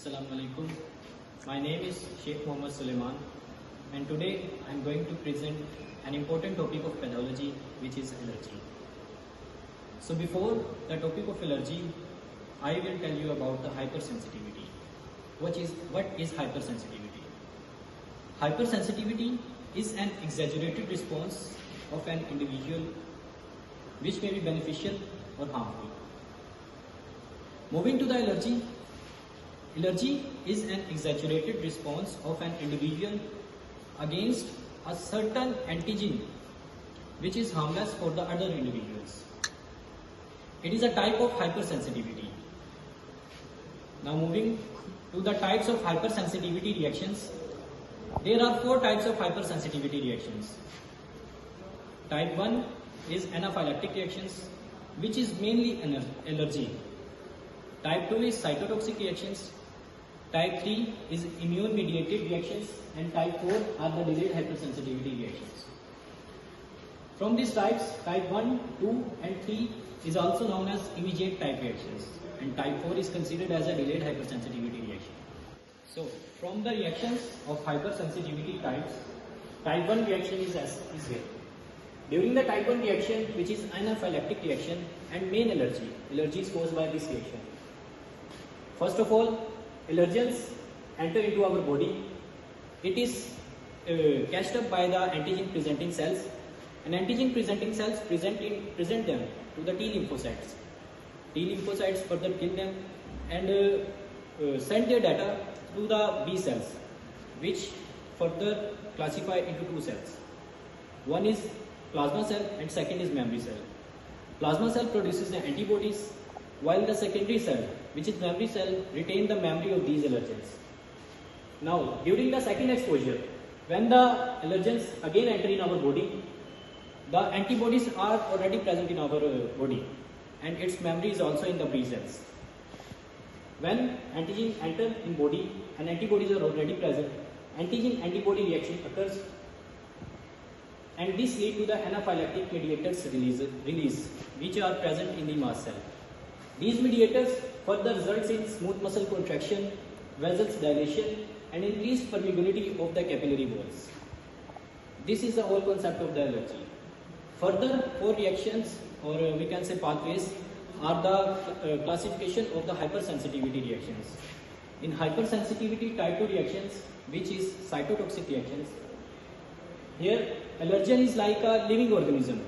Assalamu alaikum. My name is Sheikh Mohammad Suleiman, and today I am going to present an important topic of pathology, which is allergy. So before the topic of allergy, I will tell you about the hypersensitivity. What is hypersensitivity? Hypersensitivity is an exaggerated response of an individual which may be beneficial or harmful. Moving to the allergy. Allergy is an exaggerated response of an individual against a certain antigen which is harmless for the other individuals. It is a type of hypersensitivity. Now moving to the types of hypersensitivity reactions. There are 4 types of hypersensitivity reactions. Type 1 is anaphylactic reactions, which is mainly allergy. Type 2 is cytotoxic reactions. Type 3 is immune mediated reactions, and type 4 are the delayed hypersensitivity reactions. From these types, type 1, 2 and 3 is also known as immediate type reactions, and type 4 is considered as a delayed hypersensitivity reaction. So from the reactions of hypersensitivity types, type 1 reaction is here. During the type 1 reaction, which is anaphylactic reaction and main allergy is caused by this reaction. First of all, allergens enter into our body. It is catched up by the antigen presenting cells, and antigen presenting cells present them to the T lymphocytes. T lymphocytes further kill them and send their data to the B cells, which further classify into 2 cells. One is plasma cell and second is memory cell. Plasma cell produces the antibodies, while the secondary cell, which is memory cell, retain the memory of these allergens. Now, during the second exposure, when the allergens again enter in our body, the antibodies are already present in our body, and its memory is also in the B cells. When antigen enter in body and antibodies are already present, antigen-antibody reaction occurs, and this leads to the anaphylactic mediators release, which are present in the mast cell. These mediators further results in smooth muscle contraction, vessels dilation, and increased permeability of the capillary walls. This is the whole concept of the allergy. Further 4 reactions, or we can say pathways, are the classification of the hypersensitivity reactions. In hypersensitivity type 2 reactions, which is cytotoxic reactions, here allergen is like a living organism.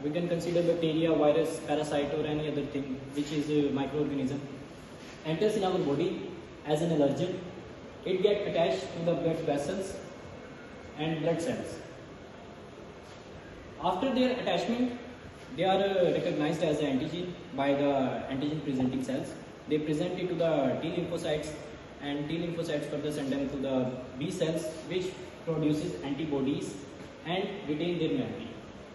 We can consider bacteria, virus, parasite or any other thing which is a microorganism. Enters in our body as an allergen. It gets attached to the blood vessels and blood cells. After their attachment, they are recognized as an antigen by the antigen presenting cells. They present it to the T lymphocytes, and T lymphocytes further send them to the B cells, which produces antibodies and retain their memory.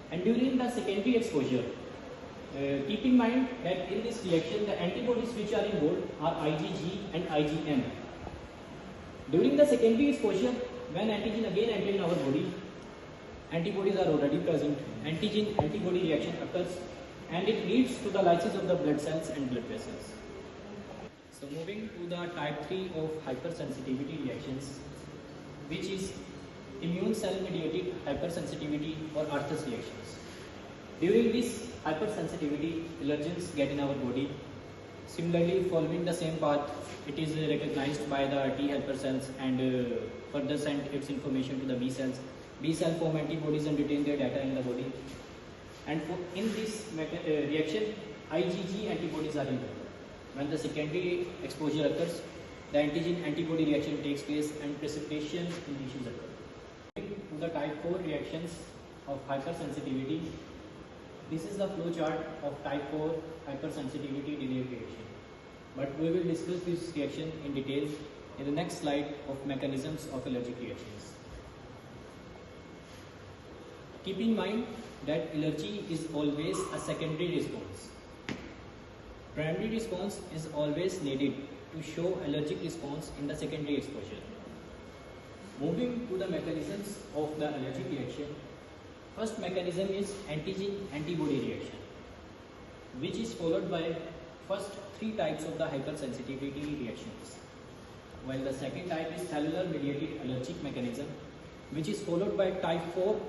And during the secondary exposure, keep in mind that in this reaction the antibodies which are involved are IgG and IgM. During the secondary exposure, when antigen again enters in our body, antibodies are already present, antigen-antibody reaction occurs, and it leads to the lysis of the blood cells and blood vessels. So moving to the type 3 of hypersensitivity reactions, which is immune cell mediated hypersensitivity or Arthus reactions. During this hypersensitivity, allergens get in our body. Similarly, following the same path, it is recognized by the T helper cells and further send its information to the B cells. B cell form antibodies and retain their data in the body. And in this reaction, IgG antibodies are involved. When the secondary exposure occurs, the antigen-antibody reaction takes place and precipitation in tissues occurs. To the type 4 reactions of hypersensitivity. This is the flow chart of type 4 hypersensitivity delayed reaction. But we will discuss this reaction in detail in the next slide of mechanisms of allergic reactions. Keep in mind that allergy is always a secondary response. Primary response is always needed to show allergic response in the secondary exposure. Moving to the mechanisms of the allergic reaction, first mechanism is antigen-antibody reaction, which is followed by first 3 types of the hypersensitivity reactions. while the second type is cellular mediated allergic mechanism, which is followed by type 4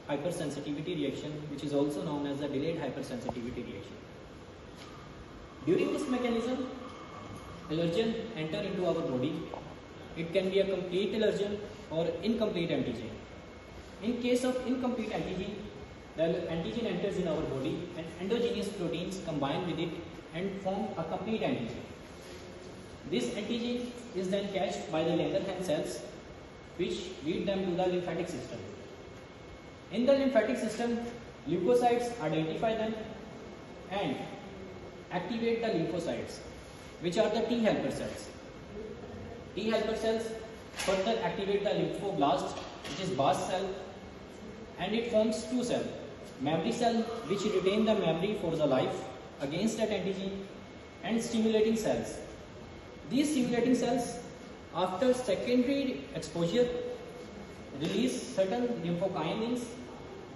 hypersensitivity reaction, which is also known as the delayed hypersensitivity reaction. During this mechanism, allergen enter into our body. It can be a complete allergen or incomplete antigen. In case of incomplete antigen, the antigen enters in our body and endogenous proteins combine with it and form a complete antigen. This antigen is then catched by the Langerhans cells, which lead them to the lymphatic system. In the lymphatic system, leukocytes identify them and activate the lymphocytes, which are the T helper cells. T helper cells further activate the lymphoblast, which is Bast cell, and it forms two cells. Memory cell, which retain the memory for the life against that antigen, and stimulating cells. These stimulating cells, after secondary exposure, release certain lymphokinins,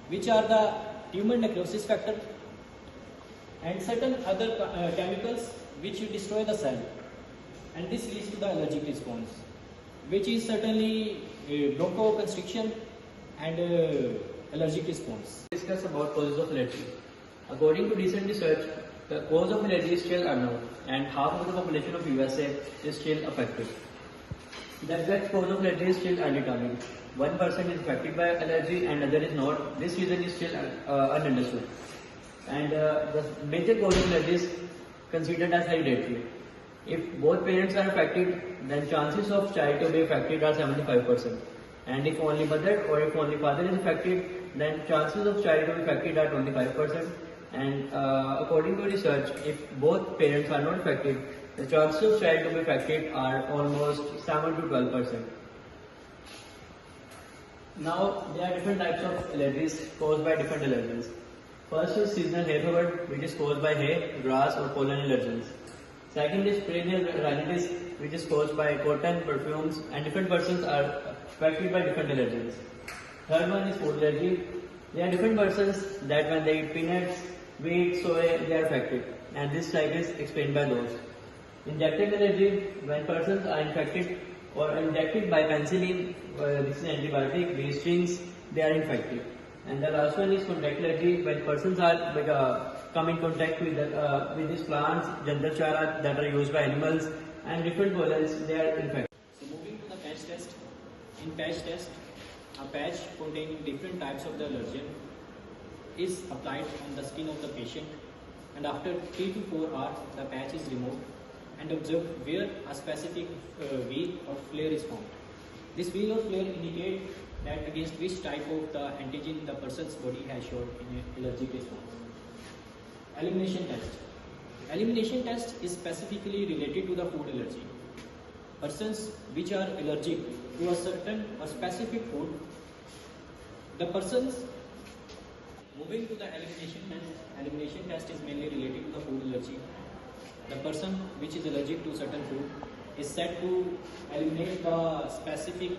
which are the tumor necrosis factor, and certain other chemicals which destroy the cell, and this leads to the allergic response, which is certainly bronchoconstriction and allergic response. Discuss about causes of allergy. According to recent research, the cause of allergy is still unknown, and half of the population of USA is still affected. The exact cause of allergy is still undetermined. One person is affected by allergy and other is not. This reason is still ununderstood. And the major cause of allergy is considered as hereditary. If both parents are affected, then chances of child to be affected are 75%. And if only mother or if only father is affected, then chances of child to be affected are 25%. And according to research, if both parents are not affected, the chances of child to be affected are almost 7 to 12%. Now, there are different types of allergies caused by different allergens. First is seasonal hay fever, which is caused by hay, grass or pollen allergens. Second is perennial rhinitis, which is caused by cotton, perfumes, and different persons are affected by different allergens. Third one is food allergy. There are different persons that when they eat peanuts, wheat, soy, they are affected, and this type is explained by those. Injective allergy, when persons are infected or injected by penicillin, this is antibiotic, bee stings, they are infected. And the last one is contact allergy, when persons are come in contact with these plants, jantar that are used by animals, and different pollens, they are infected. So moving to the patch test. In patch test, a patch containing different types of the allergen is applied on the skin of the patient, and after 3 to 4 hours, the patch is removed and observed where a specific wheel or flare is formed. This wheel or flare indicates that against which type of the antigen the person's body has shown in an allergic response. Elimination test. Elimination test is specifically related to the food allergy. Persons which are allergic to a certain or specific food, the persons moving to the elimination test. Elimination test is mainly related to the food allergy. The person which is allergic to certain food is said to eliminate the specific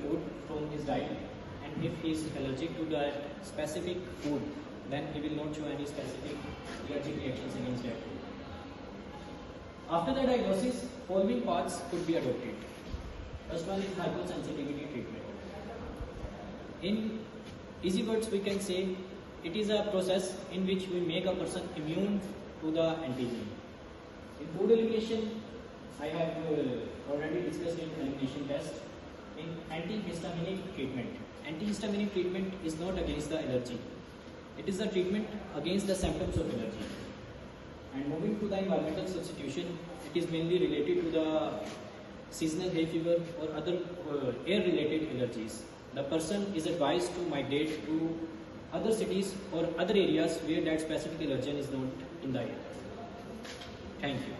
food from his diet, and if he is allergic to the specific food, then he will not show any specific allergic reactions against that food. After the diagnosis, following paths could be adopted. First one is hypersensitivity treatment. In easy words, we can say it is a process in which we make a person immune to the antigen. In food elimination, I have already discussed in elimination test. In antihistaminic treatment, antihistaminic treatment is not against the allergy. It is a treatment against the symptoms of allergy. And moving to the environmental substitution, it is mainly related to the seasonal hay fever or other air-related allergies. The person is advised to migrate to other cities or other areas where that specific allergen is not in the air. Thank you.